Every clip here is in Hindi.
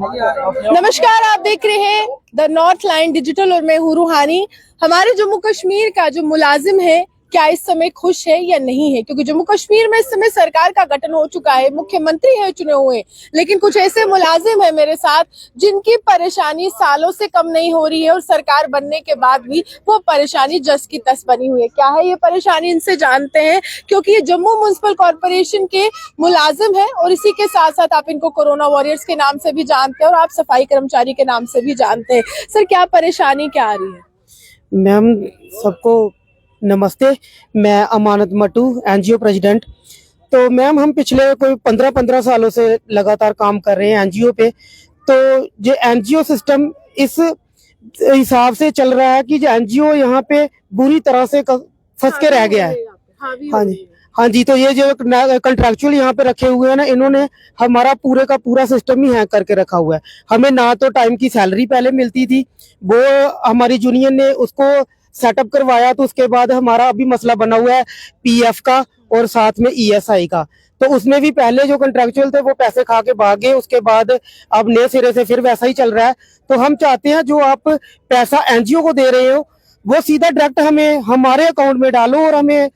नमस्कार, आप देख रहे हैं द नॉर्थ लाइन डिजिटल और मैं हूं रूहानी। हमारे जम्मू कश्मीर का जो मुलाजिम है क्या इस समय खुश है या नहीं है, क्योंकि जम्मू कश्मीर में इस समय सरकार का गठन हो चुका है, मुख्यमंत्री है चुने हुए, लेकिन कुछ ऐसे मुलाजिम है मेरे साथ जिनकी परेशानी सालों से कम नहीं हो रही है और सरकार बनने के बाद भी वो परेशानी जस की तस बनी हुई है। क्या है ये परेशानी, इनसे जानते हैं, क्योंकि ये जम्मू म्युनिसिपल कॉर्पोरेशन के मुलाजिम है और इसी के साथ साथ आप इनको कोरोना वॉरियर्स के नाम से भी जानते हैं और आप सफाई कर्मचारी के नाम से भी जानते हैं। सर, क्या परेशानी क्या आ रही है? मैम, सबको नमस्ते। मैं अमानत मटू, एनजीओ प्रेसिडेंट। तो मैम, हम पिछले कोई 15 सालों से लगातार काम कर रहे हैं एनजीओ पे। तो जो एनजीओ सिस्टम इस हिसाब से चल रहा है कि जो एनजीओ यहाँ पे बुरी तरह से फंस के रह गया है। हाँ जी। तो ये जो कंट्रैक्चुअल यहाँ पे रखे हुए हैं ना, इन्होंने हमारा पूरे का पूरा सिस्टम ही हैक करके रखा हुआ है। हमें ना तो टाइम की सैलरी पहले मिलती थी, वो हमारी यूनियन ने उसको सेटअप करवाया, तो उसके बाद हमारा अभी मसला बना हुआ है पीएफ का और साथ में ईएसआई का। तो उसमें भी पहले जो कंट्रैक्चुअल थे वो पैसे खा के भागे, उसके बाद अब नए सिरे से फिर वैसा ही चल रहा है। तो हम चाहते हैं जो आप पैसा एनजीओ को दे रहे हो वो सीधा डायरेक्ट हमें हमारे अकाउंट में डालो और हमें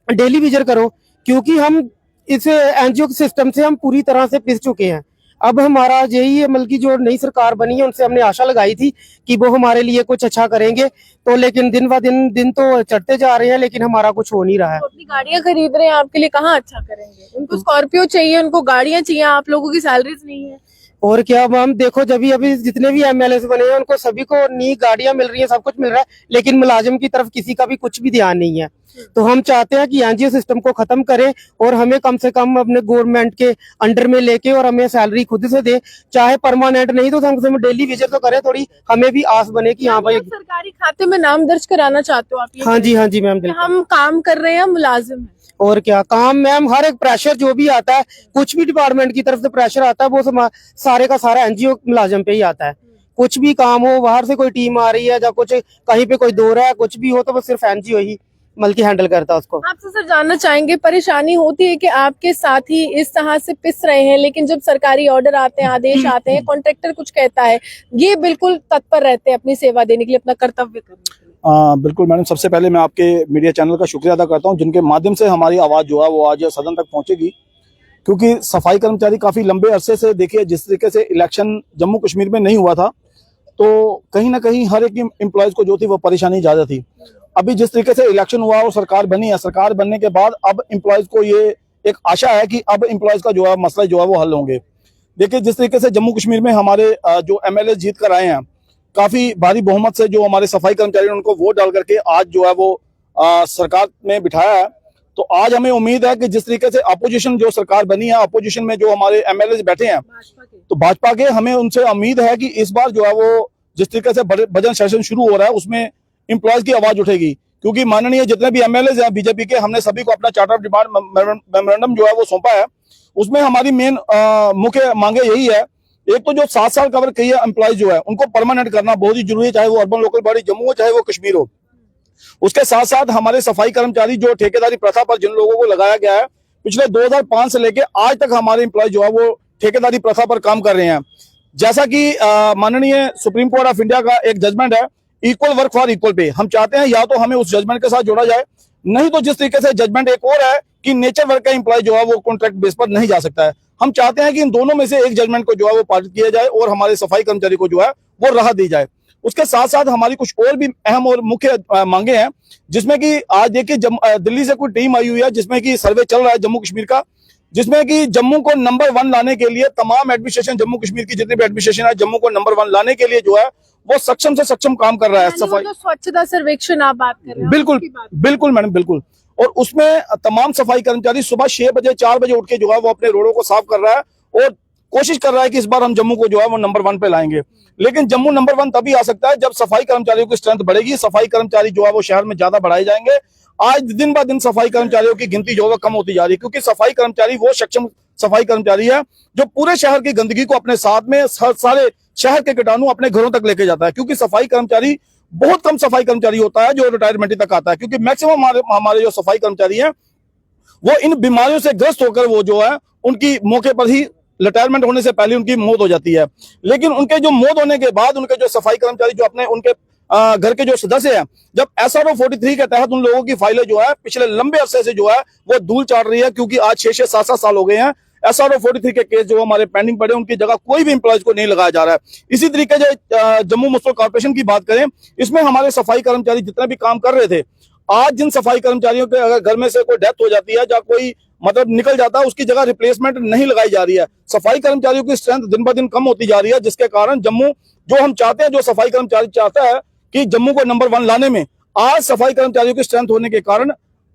डेली विजर करो, क्योंकि हम इस एनजीओ सिस्टम से हम पूरी तरह से पिस चुके हैं। अब हमारा यही है, बल्कि जो नई सरकार बनी है उनसे हमने आशा लगाई थी कि वो हमारे लिए कुछ अच्छा करेंगे, तो लेकिन दिन ब दिन तो चढ़ते जा रहे हैं, लेकिन हमारा कुछ हो नहीं रहा है। तो अपनी गाड़ियां खरीद रहे हैं, आपके लिए कहाँ अच्छा करेंगे? उनको स्कॉर्पियो चाहिए, उनको गाड़ियां चाहिए, आप लोगों की सैलरीज नहीं है। और क्या मैम, देखो जब अभी जितने भी एमएलए बने हैं उनको सभी को नई गाड़ियां मिल रही है, सब कुछ मिल रहा है, लेकिन मुलाजिम की तरफ किसी का भी कुछ भी ध्यान नहीं है। तो हम चाहते हैं कि एनजीओ सिस्टम को खत्म करें और हमें कम से कम अपने गवर्नमेंट के अंडर में लेके और हमें सैलरी खुद से दे, चाहे परमानेंट नहीं तो हम डेली विजिट तो करें, थोड़ी हमें भी आस बने कि यहाँ पर सरकारी खाते में नाम दर्ज कराना चाहते हो आप? हाँ जी मैम, हम काम कर रहे हैं, मुलाजिम है। और क्या काम मैम, हर एक प्रेशर जो भी आता है, कुछ भी डिपार्टमेंट की तरफ से प्रेशर आता है, वो सारे का सारा एनजीओ मुलाजिम पे ही आता है। कुछ भी काम हो, बाहर से कोई टीम आ रही है या कुछ कहीं पे कोई दौरा है, कुछ भी हो, तो वो सिर्फ एनजीओ ही बल्कि हैंडल करता है उसको। आपसे सर जानना चाहेंगे, परेशानी होती है कि आपके साथी इस तरह से पिस रहे हैं, लेकिन जब सरकारी ऑर्डर आते हैं, आदेश आते हैं, कॉन्ट्रैक्टर कुछ कहता है, ये बिल्कुल तत्पर रहते हैं अपनी सेवा देने के लिए, अपना कर्तव्य करने के लिए? बिल्कुल मैडम, सबसे पहले मैं आपके मीडिया चैनल का शुक्रिया अदा करता हूं, जिनके माध्यम से हमारी आवाज़ जो है वो आज सदन तक पहुंचेगी। क्योंकि सफाई कर्मचारी काफ़ी लंबे अरसे से, देखिए जिस तरीके से इलेक्शन जम्मू कश्मीर में नहीं हुआ था, तो कहीं ना कहीं हर एक एम्प्लॉयज़ को जो थी वो परेशानी ज़्यादा थी। अभी जिस तरीके से इलेक्शन हुआ और सरकार बनी है, सरकार बनने के बाद अब एम्प्लॉयज़ को ये एक आशा है कि अब एम्प्लॉयज़ का जो है मसला जो है वो हल होंगे। देखिए जिस तरीके से जम्मू कश्मीर में हमारे जो एमएलए जीत कर आए हैं, काफी भारी बहुमत से जो हमारे सफाई कर्मचारी ने उनको वोट डाल करके आज जो है वो सरकार में बिठाया है। तो आज हमें उम्मीद है कि जिस तरीके से अपोजिशन जो सरकार बनी है, अपोजिशन में जो हमारे एमएलए बैठे हैं, तो भाजपा के, हमें उनसे उम्मीद है कि इस बार जो है वो जिस तरीके से बजट सेशन शुरू हो रहा है उसमें एम्प्लॉयज की आवाज उठेगी। क्योंकि माननीय जितने भी एमएलए हैं बीजेपी के, हमने सभी को अपना चार्टर ऑफ डिमांड मेमोरेंडम जो है वो सौंपा है। उसमें हमारी मेन मुख्य मांगे यही है, एक तो जो 7 साल कवर किए एम्प्लॉयज जो है उनको परमानेंट करना बहुत ही जरूरी है, चाहे वो अर्बन लोकल बॉडी जम्मू हो चाहे वो कश्मीर हो। उसके साथ साथ हमारे सफाई कर्मचारी जो ठेकेदारी प्रथा पर जिन लोगों को लगाया गया है, पिछले 2005 से लेके आज तक हमारे एम्प्लॉय जो है वो ठेकेदारी प्रथा पर काम कर रहे हैं। जैसा कि माननीय सुप्रीम कोर्ट ऑफ इंडिया का एक जजमेंट है, equal work for equal pay, हम चाहते हैं या तो हमें उस जजमेंट के साथ जोड़ा जाए, नहीं तो जिस तरीके से जजमेंट एक और है कि नेचर वर्क का एम्प्लॉय जो है वो कॉन्ट्रैक्ट बेस पर नहीं जा सकता है, हम चाहते हैं कि इन दोनों में से एक जजमेंट को जो है वो पारित किया जाए और हमारे सफाई कर्मचारी को जो है वो राहत दी जाए। उसके साथ साथ हमारी कुछ और भी अहम और मुख्य मांगे हैं, जिसमें कि आज देखिए दिल्ली से कोई टीम आई हुई है जिसमें कि सर्वे चल रहा है जम्मू कश्मीर का, जिसमें कि जम्मू को नंबर 1 लाने के लिए तमाम एडमिनिस्ट्रेशन, जम्मू कश्मीर की जितनी भी एडमिनिस्ट्रेशन है, जम्मू को नंबर 1 लाने के लिए जो है वो सक्षम से सक्षम काम कर रहा है। सफाई स्वच्छता सर्वेक्षण आप बात कर रहे हैं? बिल्कुल मैडम, बिल्कुल। और उसमें तमाम सफाई कर्मचारी सुबह 6 बजे 4 बजे उठ के जो है वो अपने रोडों को साफ कर रहा है और कोशिश कर रहा है कि इस बार हम जम्मू को जो है वो नंबर 1 पे लाएंगे। लेकिन जम्मू नंबर 1 तभी आ सकता है जब सफाई कर्मचारियों की स्ट्रेंथ बढ़ेगी, सफाई कर्मचारी जो है वो शहर में ज्यादा बढ़ाए जाएंगे। आज दिन ब दिन सफाई कर्मचारियों की गिनती जो है कम होती जा रही है, क्योंकि सफाई कर्मचारी वो सक्षम सफाई कर्मचारी है जो पूरे शहर की गंदगी को अपने साथ में, सारे शहर के कीटाणु अपने घरों तक लेके जाता है। क्योंकि सफाई कर्मचारी, बहुत कम सफाई कर्मचारी होता है जो रिटायरमेंट तक आता है, क्योंकि मैक्सिमम हमारे जो सफाई कर्मचारी हैं वो इन बीमारियों से ग्रस्त होकर वो जो है उनकी मौके पर ही रिटायरमेंट होने से पहले उनकी मौत हो जाती है। लेकिन उनके जो मौत होने के बाद उनके जो सफाई कर्मचारी जो अपने उनके घर के जो सदस्य हैं, जब SRO 43 के तहत उन लोगों की फाइलें जो है पिछले लंबे अरसे से जो है वो धूल चाट रही है, क्योंकि आज 6-6, 7-7 साल हो गए हैं SRO 43 के केस जो हमारे पेंडिंग पड़े, उनकी जगह कोई भी एम्प्लॉयज को नहीं लगाया जा रहा है। इसी तरीके से जम्मू म्युनिसिपल कॉर्पोरेशन की बात करें, इसमें हमारे सफाई कर्मचारी जितने भी काम कर रहे थे, आज जिन सफाई कर्मचारियों के अगर घर में से कोई डेथ हो जाती है या कोई मतलब निकल जाता है, उसकी जगह रिप्लेसमेंट नहीं लगाई जा रही है। सफाई कर्मचारियों की स्ट्रेंथ दिन ब दिन कम होती जा रही है, जिसके कारण जम्मू जो हम चाहते हैं, जो सफाई कर्मचारी चाहता है कि जम्मू को नंबर 1 लाने में, आज सफाई कर्मचारियों की स्ट्रेंथ होने के कारण,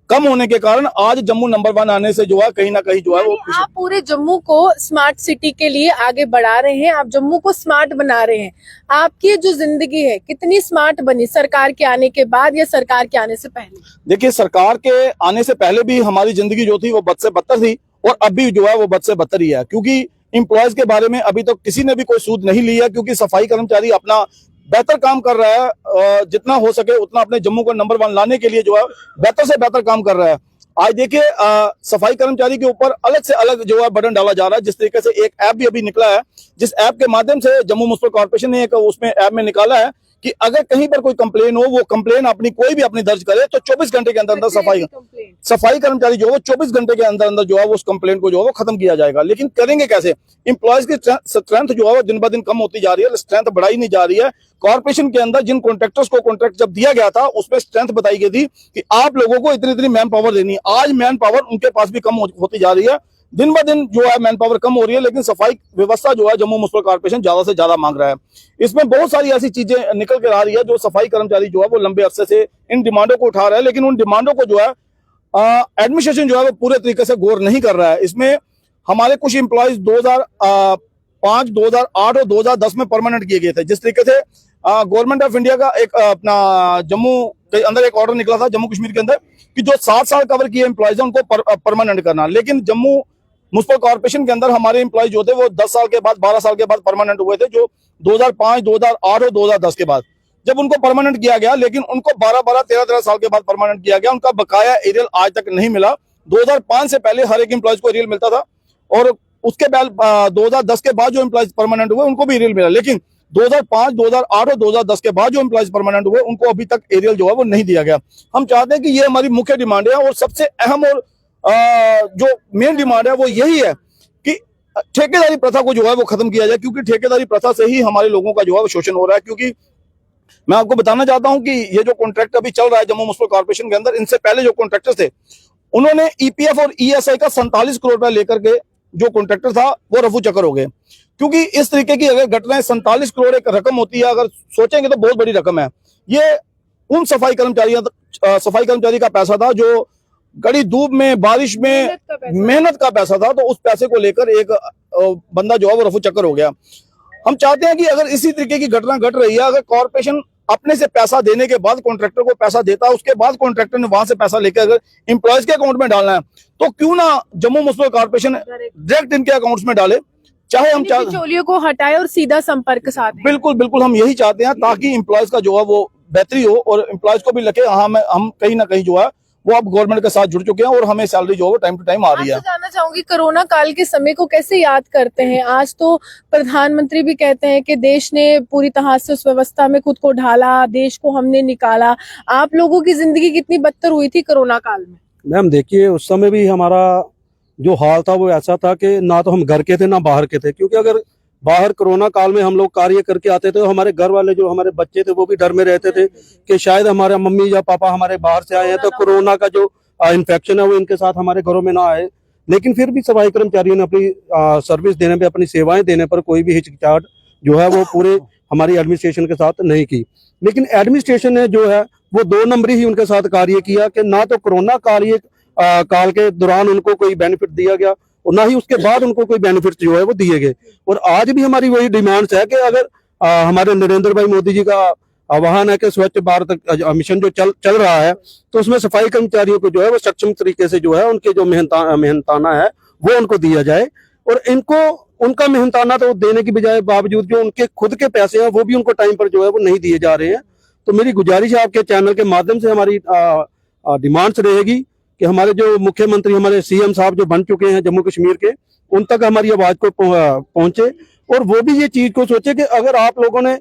कम होने के कारण आज जम्मू नंबर 1 आने से जो है कहीं ना कहीं जो है वो आप पूरे जम्मू को स्मार्ट सिटी के लिए आगे बढ़ा रहे हैं, आप जम्मू को स्मार्ट बना रहे हैं। आपकी जो जिंदगी है कितनी स्मार्ट बनी सरकार के आने के बाद या सरकार के आने से पहले? देखिए, सरकार के आने से पहले भी हमारी जिंदगी जो थी वो बद से बदतर थी, और अभी जो है वो बद से बदतर ही है, क्योंकि एम्प्लॉयज के बारे में अभी तक किसी ने भी कोई सूद नहीं लिया, क्योंकि सफाई कर्मचारी अपना बेहतर काम कर रहा है, जितना हो सके उतना अपने जम्मू को नंबर 1 लाने के लिए जो है बेहतर से बेहतर काम कर रहा है। आज देखिए, सफाई कर्मचारी के ऊपर अलग से अलग जो है बटन डाला जा रहा है। जिस तरीके से एक ऐप भी अभी निकला है, जिस ऐप के माध्यम से जम्मू म्युनिसिपल कॉर्पोरेशन ने एक उसमें ऐप में निकाला है कि अगर कहीं पर कोई कंप्लेन हो, वो कंप्लेन अपनी कोई भी अपनी दर्ज करे, तो 24 घंटे के अंदर अंदर सफाई कर्मचारी जो है वो 24 घंटे के अंदर अंदर जो है वो उस कंप्लेंट को जो है वो खत्म किया जाएगा। लेकिन करेंगे कैसे? एम्प्लॉयज की स्ट्रेंथ जो है वो दिन ब दिन कम होती जा रही है, स्ट्रेंथ बढ़ाई नहीं जा रही है। कॉर्पोरेशन के अंदर जिन कॉन्ट्रैक्टर्स को कॉन्ट्रैक्ट जब दिया गया था, उसमें स्ट्रेंथ बताई गई थी कि आप लोगों को इतनी इतनी मैन पावर देनी है। आज मैन पावर उनके पास भी कम होती जा रही है, दिन ब दिन जो है मैन पावर कम हो रही है, लेकिन सफाई व्यवस्था जो है जम्मू म्युनिसिपल कॉर्पोरेशन ज्यादा से ज्यादा मांग रहा है। इसमें बहुत सारी ऐसी चीजें निकल कर आ रही है जो सफाई कर्मचारी जो है वो लंबे अरसे से इन डिमांडों को उठा रहा है, लेकिन उन डिमांडों को जो है एडमिनिस्ट्रेशन जो है वो पूरे तरीके से गौर नहीं कर रहा है। इसमें हमारे कुछ एम्प्लॉयज 2005, 2008 और 2010 में परमानेंट किए गए थे। जिस तरीके से गवर्नमेंट ऑफ इंडिया का एक अपना जम्मू के अंदर एक ऑर्डर निकला था, जम्मू कश्मीर के अंदर, कि जो 7 साल कवर किए एम्प्लॉयज है उनको परमानेंट करना। लेकिन जम्मू म्युनिसिपल कॉर्पोरेशन के अंदर हमारे एम्प्लॉयज जो थे वो 10 साल के बाद, 12 साल के बाद परमानेंट हुए थे, जो 2005, 2008 और 2010 के बाद जब उनको परमानेंट किया गया, लेकिन उनको 12-12, 13-13 साल के बाद परमानेंट किया गया। उनका बकाया एरियल आज तक नहीं मिला। 2005 से पहले हर एक एम्प्लॉयज को एरियल मिलता था, और उसके बाद 2010 के बाद जो एम्प्लॉयज परमानेंट हुए उनको भी एरियल मिला। लेकिन 2005, 2008 और 2010 के बाद जो एम्प्लॉयज परमानेंट हुए उनको अभी तक एरियल जो है वो नहीं दिया गया। हम चाहते हैं कि ये हमारी मुख्य डिमांड है, और सबसे अहम और जो मेन डिमांड है वो यही है कि ठेकेदारी प्रथा को जो है वो खत्म किया जाए, क्योंकि ठेकेदारी प्रथा से ही हमारे लोगों का जो है वो शोषण हो रहा है। क्योंकि मैं आपको बताना चाहता हूं कि ये जो कॉन्ट्रैक्ट अभी चल रहा है जम्मू म्युनिसिपल कॉर्पोरेशन के अंदर, इनसे पहले जो कॉन्ट्रैक्टर्स थे उन्होंने ईपीएफ और ईएसआई का 47 करोड़ रुपया लेकर के जो कॉन्ट्रैक्टर था वो रफू चक्कर हो गए। क्योंकि इस तरीके की अगर घटनाएं, 47 करोड़ एक रकम होती है, अगर सोचेंगे तो बहुत बड़ी रकम है। ये उन सफाई कर्मचारी का पैसा था जो कड़ी धूप में, बारिश में मेहनत का पैसा था, तो उस पैसे को लेकर एक बंदा जो है वो रफू चक्कर हो गया। हम चाहते हैं कि अगर इसी तरीके की घटना घट रही है, अगर कॉर्पोरेशन अपने से पैसा देने के बाद कॉन्ट्रैक्टर को पैसा देता है, उसके बाद कॉन्ट्रैक्टर ने वहां से पैसा लेकर अगर एम्प्लॉयज के अकाउंट में डालना है, तो क्यों ना जम्मू म्युनिसिपल कॉर्पोरेशन डायरेक्ट इनके अकाउंट्स में डाले, चाहे हम बिचौलियों को हटाए और सीधा संपर्क साधे। बिल्कुल बिल्कुल, हम यही चाहते हैं, ताकि एम्प्लॉयज का जो है वो बेहतरी हो और एम्प्लॉयज को भी लगे हाँ हम कहीं ना कहीं जो है वो अब गवर्नमेंट के साथ जुड़ चुके हैं और हमें सैलरी जो है टाइम टू टाइम आ रही है। आपसे जानना चाहूंगी, कोरोना काल के समय को कैसे याद करते हैं? आज तो प्रधानमंत्री भी कहते हैं कि देश ने पूरी तरह से उस व्यवस्था में खुद को ढाला, देश को हमने निकाला। आप लोगों की जिंदगी कितनी बदतर हुई थी कोरोना काल में? मैम देखिए, उस समय भी हमारा जो हाल था वो ऐसा था कि ना तो हम घर के थे ना बाहर के थे, क्योंकि अगर बाहर कोरोना काल में हम लोग कार्य करके आते थे, हमारे घर वाले जो हमारे बच्चे थे वो भी डर में रहते थे कि शायद हमारे मम्मी या पापा हमारे बाहर से आए हैं तो कोरोना का जो इन्फेक्शन है वो इनके साथ हमारे घरों में ना आए। लेकिन फिर भी सफाई कर्मचारियों ने अपनी सर्विस देने पे, अपनी सेवाएं देने पर कोई भी हिचकिचाहट जो है वो पूरे हमारी एडमिनिस्ट्रेशन के साथ नहीं की। लेकिन एडमिनिस्ट्रेशन ने जो है वो 2 नंबरी ही उनके साथ कार्य किया कि ना तो कोरोना काल के दौरान उनको कोई बेनिफिट दिया गया और ना ही उसके बाद उनको कोई बेनिफिट जो है वो दिए गए। और आज भी हमारी वही डिमांड्स है कि अगर हमारे नरेंद्र भाई मोदी जी का आह्वान है कि स्वच्छ भारत मिशन जो चल रहा है, तो उसमें सफाई कर्मचारियों को जो है वो सक्षम तरीके से जो है उनके जो मेहनताना है वो उनको दिया जाए। और इनको उनका मेहनताना तो देने की बजाय बावजूद जो उनके खुद के पैसे हैं वो भी उनको टाइम पर जो है वो नहीं दिए जा रहे हैं। तो मेरी गुजारिश है आपके चैनल के माध्यम से, हमारी डिमांड्स रहेगी कि हमारे जो मुख्यमंत्री, हमारे सीएम साहब जो बन चुके हैं जम्मू कश्मीर के, उन तक हमारी आवाज को पहुंचे, और वो भी ये चीज को सोचे कि अगर आप लोगों ने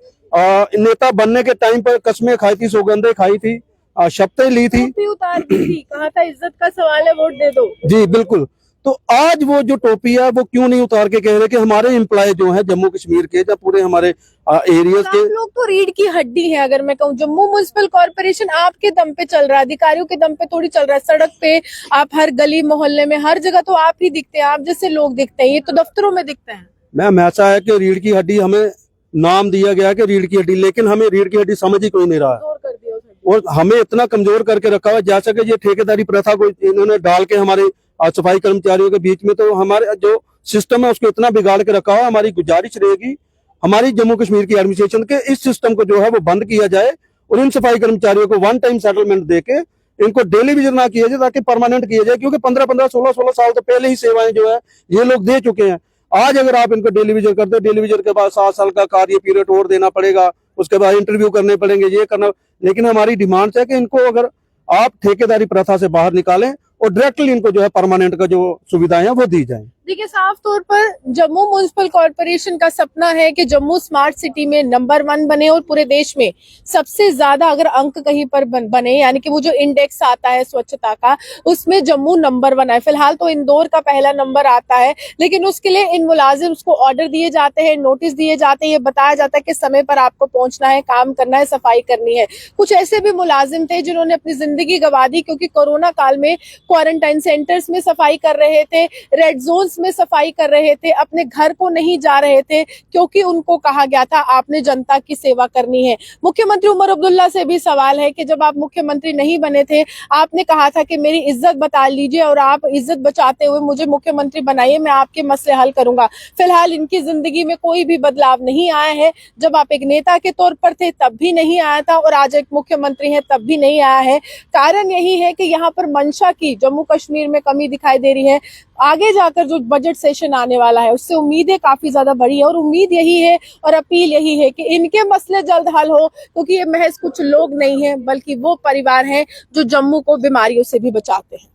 नेता बनने के टाइम पर कस्में खाई थी, सौगंधें खाई थी, शपथें ली थी, टोपी उतार दी थी, कहा था इज्जत का सवाल है, वोट दे दो। जी बिल्कुल, तो आज वो जो टोपी है वो क्यों नहीं उतार के कह रहे कि हमारे एम्प्लॉय जो है जम्मू कश्मीर के या पूरे हमारे एरियाज आप के। लोग तो रीढ़ की हड्डी है। अगर मैं कहूँ, जम्मू म्युनिसिपल कॉर्पोरेशन आपके दम पे चल रहा है, अधिकारियों के दम पे थोड़ी चल रहा है। सड़क पे आप हर गली मोहल्ले में हर जगह तो आप ही दिखते हैं, आप जैसे लोग दिखते हैं, ये तो दफ्तरों में दिखते हैं। मैम ऐसा है कि रीढ़ की हड्डी, हमें नाम दिया गया कि रीढ़ की हड्डी, लेकिन हमें रीढ़ की हड्डी समझ ही कोई नहीं रहा है, जोर कर दिया उस हड्डी। और हमें इतना कमजोर करके रखा हुआ है। जैसा कि ये ठेकेदारी प्रथा को इन्होंने डाल के हमारे सफाई कर्मचारियों के बीच में, तो हमारे जो सिस्टम है उसको इतना बिगाड़ के रखा हुआ है। हमारी गुजारिश रहेगी हमारी जम्मू कश्मीर की एडमिनिस्ट्रेशन के, इस सिस्टम को जो है वो बंद किया जाए, और इन सफाई कर्मचारियों को वन टाइम सेटलमेंट देके इनको डेली विजिट ना किया जाए, ताकि परमानेंट किया जाए, क्योंकि 15-15, 16-16 साल तो पहले ही सेवाएं जो है ये लोग दे चुके हैं। आज अगर आप इनको डेली विजिट करते हैं, डेली विजिट के बाद 7 साल का कार्य पीरियड और देना पड़ेगा, उसके बाद इंटरव्यू करने पड़ेंगे, ये करना। लेकिन हमारी डिमांड है कि इनको अगर आप ठेकेदारी प्रथा से बाहर निकालें और डायरेक्टली इनको जो है परमानेंट का जो सुविधाएं हैं वो दी जाएं। देखिए, साफ तौर पर जम्मू म्युनिसिपल कॉर्पोरेशन का सपना है कि जम्मू स्मार्ट सिटी में नंबर 1 बने और पूरे देश में सबसे ज्यादा अगर अंक कहीं पर बने, यानी कि वो जो इंडेक्स आता है स्वच्छता का, उसमें जम्मू नंबर 1 है। फिलहाल तो इंदौर का पहला नंबर आता है, लेकिन उसके लिए इन मुलाजिम को ऑर्डर दिए जाते हैं, नोटिस दिए जाते हैं, ये बताया जाता है कि समय पर आपको पहुंचना है, काम करना है, सफाई करनी है। कुछ ऐसे भी मुलाजिम थे जिन्होंने अपनी जिंदगी गंवा दी, क्योंकि कोरोना काल में क्वारंटाइन सेंटर्स में सफाई कर रहे थे, रेड जोन्स में सफाई कर रहे थे, अपने घर को नहीं जा रहे थे, क्योंकि उनको कहा गया था आपने जनता की सेवा करनी है। मुख्यमंत्री उमर अब्दुल्ला से भी सवाल है कि जब आप मुख्यमंत्री नहीं बने थे, आपने कहा था कि मेरी इज्जत बचा लीजिए और आप इज्जत बचाते हुए मुझे मुख्यमंत्री बनाइए, मैं आपके मसले हल करूंगा। फिलहाल इनकी जिंदगी में कोई भी बदलाव नहीं आया है। जब आप एक नेता के तौर पर थे तब भी नहीं आया था, और आज एक मुख्यमंत्री है तब भी नहीं आया है। कारण यही है कि यहाँ पर मंशा की जम्मू कश्मीर में कमी दिखाई दे रही है। आगे जाकर जो बजट सेशन आने वाला है उससे उम्मीदें काफी ज्यादा बड़ी है, और उम्मीद यही है और अपील यही है कि इनके मसले जल्द हल हो, क्योंकि ये महज कुछ लोग नहीं हैं, बल्कि वो परिवार हैं जो जम्मू को बीमारियों से भी बचाते हैं।